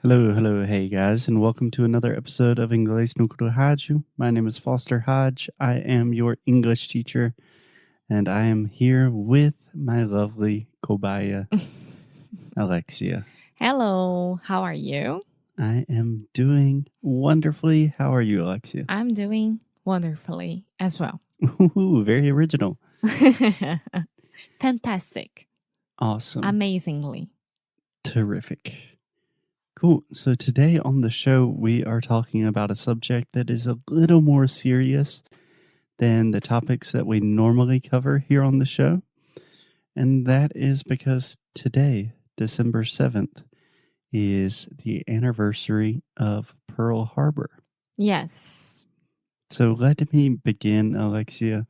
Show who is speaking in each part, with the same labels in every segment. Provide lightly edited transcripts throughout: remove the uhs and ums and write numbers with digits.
Speaker 1: Hello, hey guys, and welcome to another episode of Inglês, sobre, Rádio. My name is Foster Hodge. I am your English teacher, and I am here with my lovely cobaya, Alexia.
Speaker 2: Hello, how are you?
Speaker 1: I am doing wonderfully. How are you, Alexia?
Speaker 2: I'm doing wonderfully as well.
Speaker 1: Ooh, very original.
Speaker 2: Fantastic.
Speaker 1: Awesome.
Speaker 2: Amazingly.
Speaker 1: Terrific. Cool. So today on the show, we are talking about a subject that is a little more serious than the topics that we normally cover here on the show. And that is because today, December 7th, is the anniversary of Pearl Harbor.
Speaker 2: Yes.
Speaker 1: So let me begin, Alexia,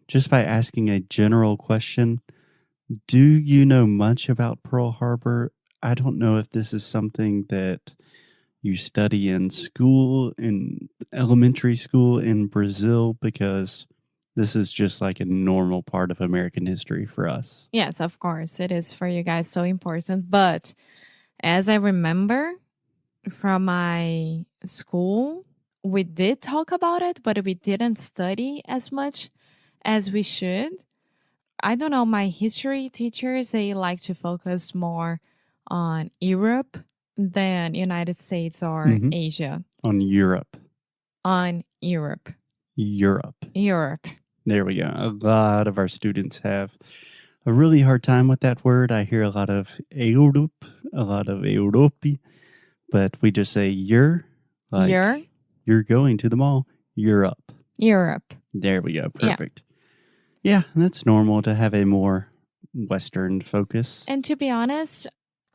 Speaker 1: just by asking a general question. Do you know much about Pearl Harbor? I don't know if this is something that you study in school, in elementary school in Brazil, because this is just like a normal part of American history for us.
Speaker 2: Yes, of course. It is for you guys so important. But as I remember from my school, we did talk about it, but we didn't study as much as we should. I don't know, my history teachers, they like to focus more on Europe than United States or Asia.
Speaker 1: On Europe.
Speaker 2: On Europe.
Speaker 1: Europe. There we go. A lot of our students have a really hard time with that word. I hear a lot of Europe, a lot of Europe, but we just say you're. Like you're going to the mall. Europe. There we go. Perfect. Yeah, that's normal to have a more Western focus.
Speaker 2: And to be honest,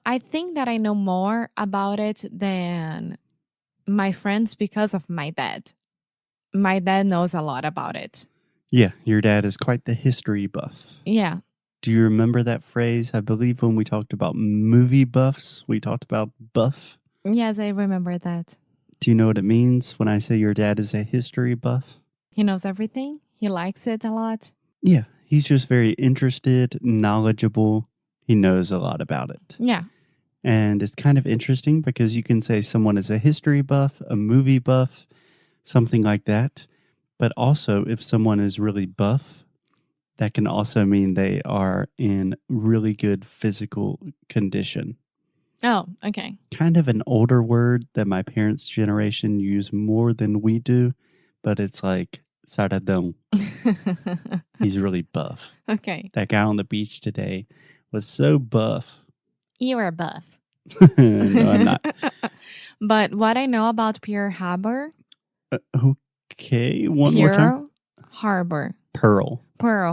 Speaker 2: I think that I know more about it than my friends because of my dad. My dad knows a lot about it.
Speaker 1: Yeah, your dad is quite the history buff.
Speaker 2: Yeah.
Speaker 1: Do you remember that phrase? I believe when we talked about movie buffs, we talked about buff.
Speaker 2: Yes, I remember that.
Speaker 1: Do you know what it means when I say your dad is a history buff?
Speaker 2: He knows everything. He likes it a lot.
Speaker 1: Yeah, he's just very interested, knowledgeable. He knows a lot about it.
Speaker 2: Yeah.
Speaker 1: And it's kind of interesting because you can say someone is a history buff, a movie buff, something like that. But also, if someone is really buff, that can also mean they are in really good physical condition.
Speaker 2: Oh, okay.
Speaker 1: Kind of an older word that my parents' generation use more than we do, but it's like saradão. He's really buff.
Speaker 2: Okay.
Speaker 1: That guy on the beach today was so buff.
Speaker 2: You are buff.
Speaker 1: No, I'm not.
Speaker 2: But what I know about Pearl Harbor.
Speaker 1: Okay, one more time.
Speaker 2: Harbor.
Speaker 1: Pearl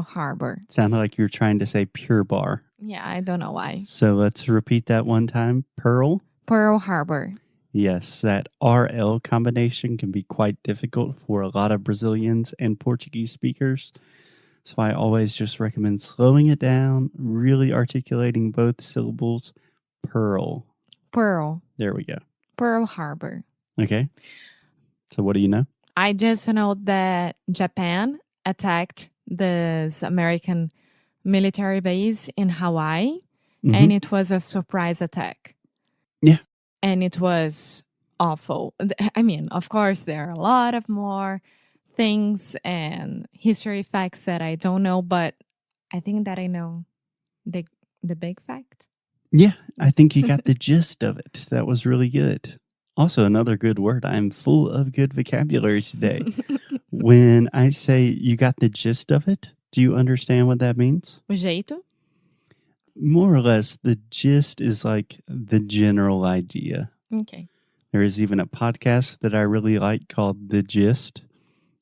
Speaker 2: Harbor.
Speaker 1: Sounded like you were trying to say pure bar.
Speaker 2: Yeah, I don't know why.
Speaker 1: So let's repeat that one time. Pearl
Speaker 2: Harbor.
Speaker 1: Yes, that RL combination can be quite difficult for a lot of Brazilians and Portuguese speakers. So I always just recommend slowing it down, really articulating both syllables. Pearl.
Speaker 2: There
Speaker 1: we go.
Speaker 2: Pearl Harbor.
Speaker 1: Okay. So what do you know?
Speaker 2: I just know that Japan attacked this American military base in Hawaii, and it was a surprise attack.
Speaker 1: Yeah.
Speaker 2: And it was awful. I mean, of course, there are a lot of more things and history facts that I don't know, but I think that I know the big fact.
Speaker 1: Yeah, I think you got the gist of it. That was really good. Also, another good word. I'm full of good vocabulary today. When I say you got the gist of it, do you understand what that means?
Speaker 2: O jeito?
Speaker 1: More or less, the gist is like the general idea.
Speaker 2: Okay.
Speaker 1: There is even a podcast that I really like called The Gist,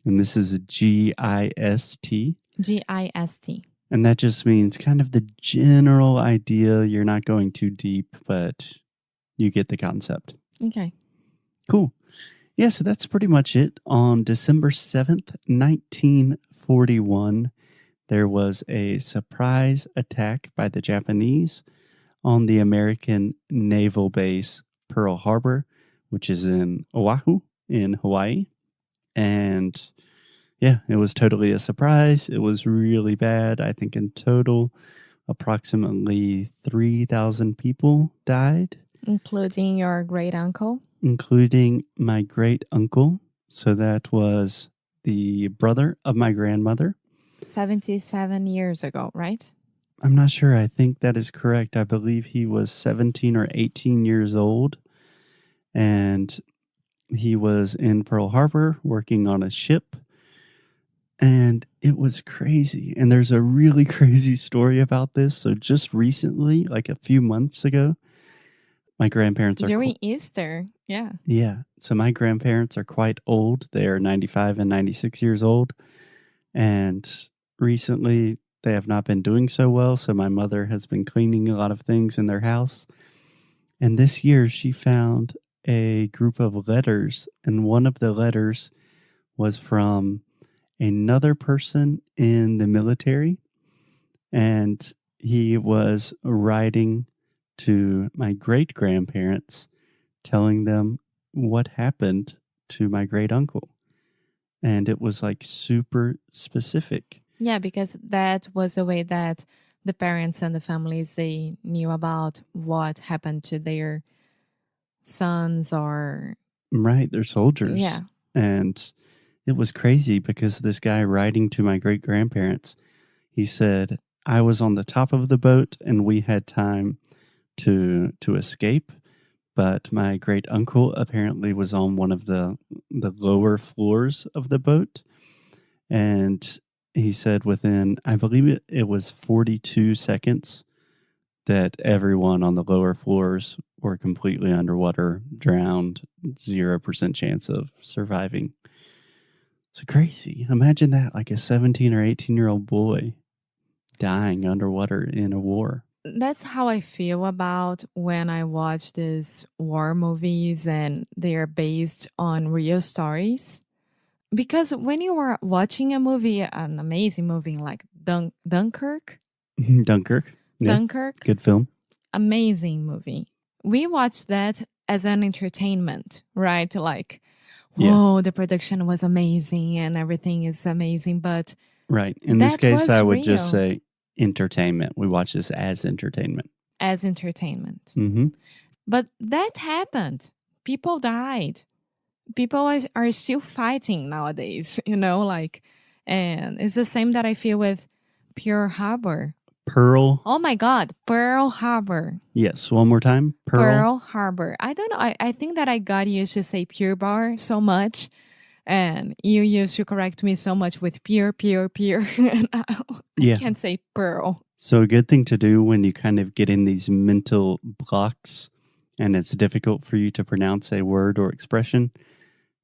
Speaker 1: and this is G-I-S-T.
Speaker 2: G-I-S-T.
Speaker 1: And that just means kind of the general idea. You're not going too deep, but you get the concept.
Speaker 2: Okay.
Speaker 1: Cool. Yeah, so that's pretty much it. On December 7th, 1941, there was a surprise attack by the Japanese on the American naval base Pearl Harbor, which is in Oahu in Hawaii. And yeah, it was totally a surprise. It was really bad. I think in total, approximately 3,000 people died.
Speaker 2: Including your great uncle?
Speaker 1: Including my great uncle. So that was the brother of my grandmother.
Speaker 2: 77 years ago, right?
Speaker 1: I'm not sure. I think that is correct. I believe he was 17 or 18 years old. And he was in Pearl Harbor working on a ship. And it was crazy. And there's a really crazy story about this. So just recently, like a few months ago, my grandparents are...
Speaker 2: During Easter, yeah.
Speaker 1: Yeah. So my grandparents are quite old. They are 95 and 96 years old. And recently, they have not been doing so well. So my mother has been cleaning a lot of things in their house. And this year, she found a group of letters. And one of the letters was from another person in the military, and he was writing to my great grandparents, telling them what happened to my great uncle. And it was like super specific.
Speaker 2: Yeah, because that was a way that the parents and the families, they knew about what happened to their sons or...
Speaker 1: Right, they're soldiers.
Speaker 2: Yeah.
Speaker 1: And it was crazy because this guy writing to my great grandparents, he said, I was on the top of the boat and we had time to escape. But my great uncle apparently was on one of the lower floors of the boat. And he said within, I believe it was 42 seconds, that everyone on the lower floors were completely underwater, drowned, 0% chance of surviving. It's crazy. Imagine that, like a 17 or 18-year-old boy dying underwater in a war.
Speaker 2: That's how I feel about when I watch these war movies and they are based on real stories. Because when you are watching a movie, an amazing movie like Dunkirk.
Speaker 1: Dunkirk. Yeah.
Speaker 2: Dunkirk.
Speaker 1: Good film.
Speaker 2: Amazing movie. We watched that as an entertainment, right? Like,
Speaker 1: Yeah.
Speaker 2: whoa, the production was amazing and everything is amazing. But
Speaker 1: right. In this
Speaker 2: that
Speaker 1: case,
Speaker 2: was
Speaker 1: I would
Speaker 2: real.
Speaker 1: just say entertainment. We watch this as entertainment.
Speaker 2: As entertainment.
Speaker 1: Mm-hmm.
Speaker 2: But that happened. People died. People are still fighting nowadays, you know, like, and it's the same that I feel with Pearl Harbor.
Speaker 1: Pearl.
Speaker 2: Oh my God, Pearl Harbor.
Speaker 1: Yes, one more time.
Speaker 2: Pearl Harbor. I don't know. I think that I got used to say Pure Bar so much, and you used to correct me so much with pure. And now I can't say Pearl.
Speaker 1: So a good thing to do when you kind of get in these mental blocks and it's difficult for you to pronounce a word or expression,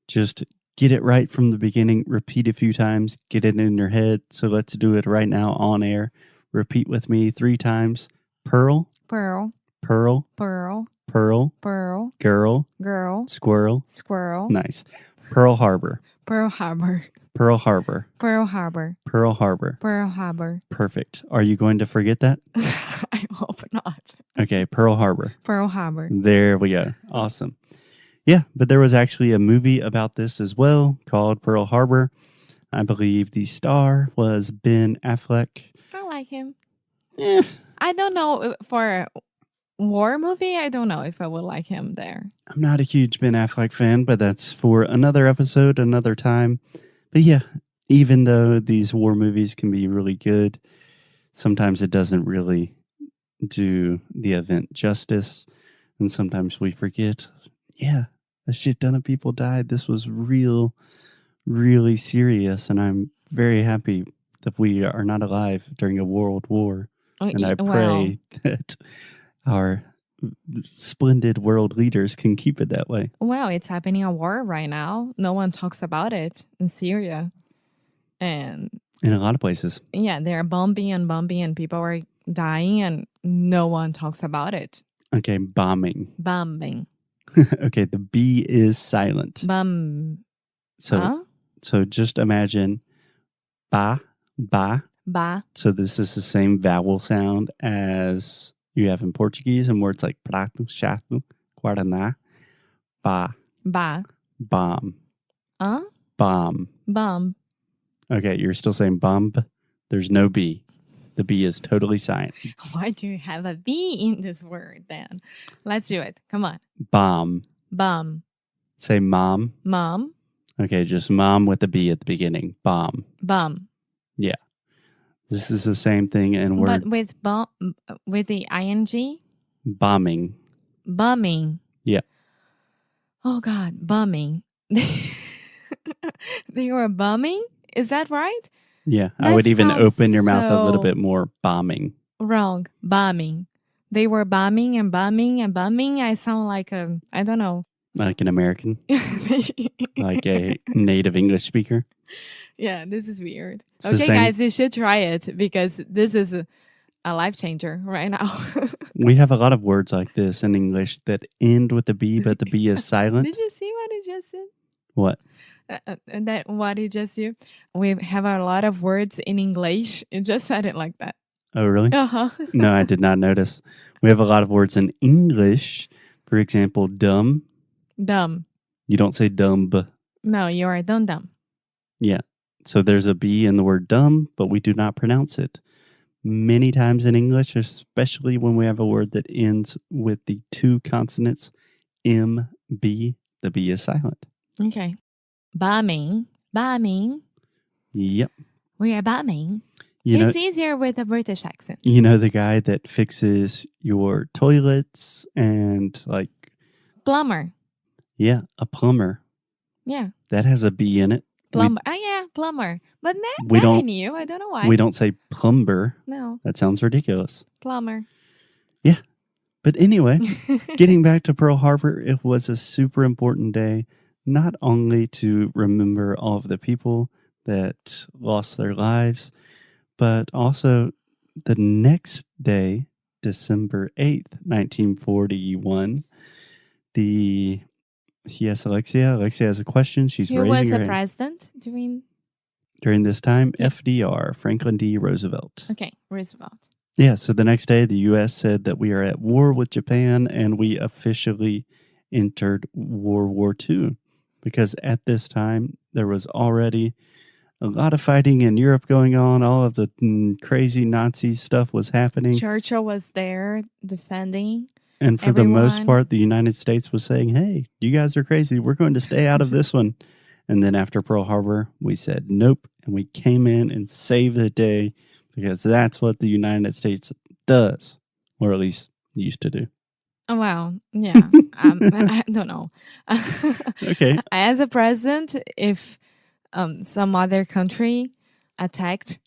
Speaker 1: just get it right from the beginning, repeat a few times, get it in your head. So let's do it right now on air. Repeat with me 3 times. Pearl.
Speaker 2: Pearl.
Speaker 1: Pearl.
Speaker 2: Pearl.
Speaker 1: Pearl.
Speaker 2: Pearl.
Speaker 1: Girl.
Speaker 2: Girl.
Speaker 1: Squirrel.
Speaker 2: Squirrel.
Speaker 1: Nice. Pearl Harbor.
Speaker 2: Pearl Harbor.
Speaker 1: Pearl Harbor.
Speaker 2: Pearl Harbor.
Speaker 1: Pearl Harbor.
Speaker 2: Pearl Harbor.
Speaker 1: Perfect. Are you going to forget that?
Speaker 2: I hope not.
Speaker 1: Okay, Pearl Harbor.
Speaker 2: Pearl Harbor.
Speaker 1: There we go. Awesome. Yeah, but there was actually a movie about this as well called Pearl Harbor. I believe the star was Ben Affleck.
Speaker 2: I like him.
Speaker 1: Yeah.
Speaker 2: I don't know, for a war movie, I don't know if I would like him there.
Speaker 1: I'm not a huge Ben Affleck fan, but that's for another episode, another time. But yeah, even though these war movies can be really good, sometimes it doesn't really do the event justice. And sometimes we forget, yeah, a shit ton of people died. This was really serious. And I'm very happy that we are not alive during a world war. And I pray that our splendid world leaders can keep it that way.
Speaker 2: Well, it's happening a war right now. No one talks about it in Syria. And
Speaker 1: in a lot of places.
Speaker 2: Yeah, they're bombing and people are dying and no one talks about it.
Speaker 1: Okay, bombing.
Speaker 2: Bombing.
Speaker 1: Okay, the B is silent. So just imagine ba.
Speaker 2: Ba.
Speaker 1: So this is the same vowel sound as you have in Portuguese, and words like prato, chato, guaraná. Ba.
Speaker 2: Ba.
Speaker 1: Bomb.
Speaker 2: Bomb.
Speaker 1: Okay, you're still saying bomb. There's no B. The B is totally silent.
Speaker 2: Why do you have a B in this word then? Let's do it. Come on.
Speaker 1: Bomb.
Speaker 2: Bum.
Speaker 1: Say mom.
Speaker 2: Mom.
Speaker 1: Okay, just mom with a B at the beginning. Bomb.
Speaker 2: Bum.
Speaker 1: Yeah. This is the same thing in word.
Speaker 2: But with the ing?
Speaker 1: Bombing.
Speaker 2: Bumming.
Speaker 1: Yeah.
Speaker 2: Oh God, bumming. They were bumming? Is that right?
Speaker 1: Yeah.
Speaker 2: That
Speaker 1: I would even open your mouth a little
Speaker 2: so
Speaker 1: bit more. Bombing.
Speaker 2: wrong. Bombing. They were bombing and bombing and bombing. I sound like I don't know.
Speaker 1: Like an American. Like a native English speaker.
Speaker 2: Yeah, this is weird.
Speaker 1: It's the
Speaker 2: Okay,
Speaker 1: same-
Speaker 2: guys, you should try it because this is a life changer right now.
Speaker 1: We have a lot of words like this in English that end with the B, but the B is silent.
Speaker 2: Did you see what I just said?
Speaker 1: What?
Speaker 2: That what you just do? We have a lot of words in English. You just said it like that.
Speaker 1: Oh, really?
Speaker 2: Uh-huh.
Speaker 1: No, I did not notice. We have a lot of words in English. For example, dumb.
Speaker 2: Dumb.
Speaker 1: You don't say dumb.
Speaker 2: No, you are dumb.
Speaker 1: Yeah. So there's a B in the word dumb, but we do not pronounce it. Many times in English, especially when we have a word that ends with the two consonants MB, the B is silent.
Speaker 2: Okay. Bombing. Bombing.
Speaker 1: Yep.
Speaker 2: We are bombing.
Speaker 1: It's
Speaker 2: easier with a British accent.
Speaker 1: You know the guy that fixes your toilets and like...
Speaker 2: Plumber.
Speaker 1: Yeah, a plumber.
Speaker 2: Yeah.
Speaker 1: That has a B in it.
Speaker 2: Plumber. Yeah, plumber. But
Speaker 1: we don't,
Speaker 2: I knew. I don't know why.
Speaker 1: We don't say plumber.
Speaker 2: No.
Speaker 1: That sounds ridiculous.
Speaker 2: Plumber.
Speaker 1: Yeah. But anyway, getting back to Pearl Harbor, it was a super important day, not only to remember all of the people that lost their lives, but also the next day, December 8th, 1941, Yes, Alexia. Alexia has a question. She's raising her hand.
Speaker 2: Who was the president
Speaker 1: during this time?
Speaker 2: Yeah.
Speaker 1: FDR, Franklin D. Roosevelt.
Speaker 2: Okay, Roosevelt.
Speaker 1: Yeah, so the next day, the U.S. said that we are at war with Japan, and we officially entered World War II. Because at this time, there was already a lot of fighting in Europe going on. All of the crazy Nazi stuff was happening.
Speaker 2: Churchill was there defending.
Speaker 1: And for the most part, the United States was saying, hey, you guys are crazy. We're going to stay out of this one. And then after Pearl Harbor, we said nope. And we came in and saved the day because that's what the United States does, or at least used to do.
Speaker 2: Oh, wow. Yeah. I don't know.
Speaker 1: Okay.
Speaker 2: As a president, if some other country attacked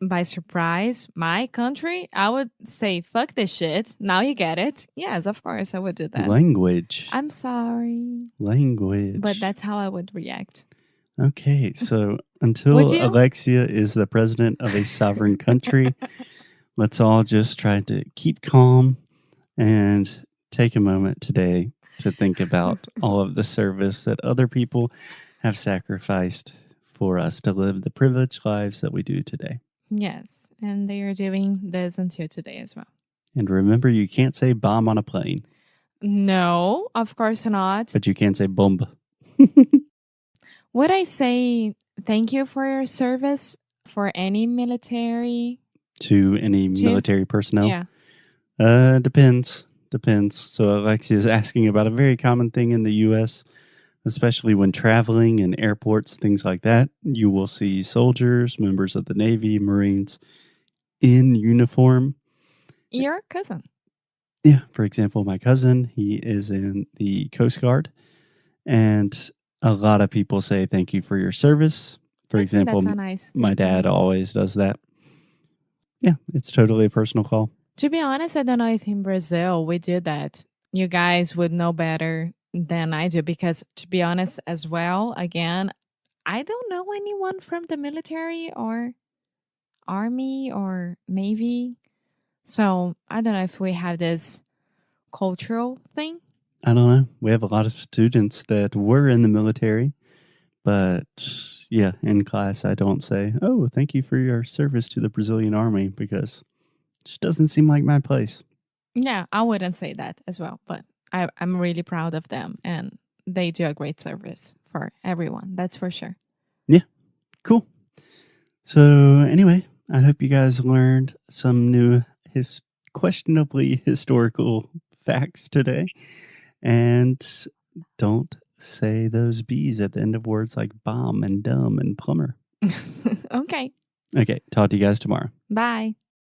Speaker 2: by surprise my country, I would say, fuck this shit. Now you get it. Yes, of course, I would do that.
Speaker 1: Language.
Speaker 2: I'm sorry.
Speaker 1: Language.
Speaker 2: But that's how I would react.
Speaker 1: Okay, so until Alexia is the president of a sovereign country, let's all just try to keep calm and take a moment today to think about all of the service that other people have sacrificed for us to live the privileged lives that we do today.
Speaker 2: Yes, and they are doing this until today as well.
Speaker 1: And remember, you can't say bomb on a plane.
Speaker 2: No, of course not.
Speaker 1: But you can say bomb.
Speaker 2: Would I say thank you for your service for any military?
Speaker 1: To any military personnel?
Speaker 2: Yeah.
Speaker 1: Depends. So Alexia is asking about a very common thing in the U.S., especially when traveling in airports, things like that. You will see soldiers, members of the Navy, Marines in uniform.
Speaker 2: Your cousin.
Speaker 1: Yeah. For example, my cousin, he is in the Coast Guard. And a lot of people say thank you for your service. For example, my dad always does that. Yeah, it's totally a personal call.
Speaker 2: To be honest, I don't know if in Brazil we do that. You guys would know better than I do because, to be honest as well, again, I don't know anyone from the military or army or navy. So I don't know if we have this cultural thing.
Speaker 1: I don't know. We have a lot of students that were in the military, but yeah, in class I don't say, oh, thank you for your service to the Brazilian army, because it just doesn't seem like my place.
Speaker 2: Yeah, I wouldn't say that as well, but I'm really proud of them, and they do a great service for everyone. That's for sure.
Speaker 1: Yeah, cool. So anyway, I hope you guys learned some new questionably historical facts today. And don't say those B's at the end of words like bomb and dumb and plumber.
Speaker 2: Okay.
Speaker 1: Okay. Talk to you guys tomorrow.
Speaker 2: Bye.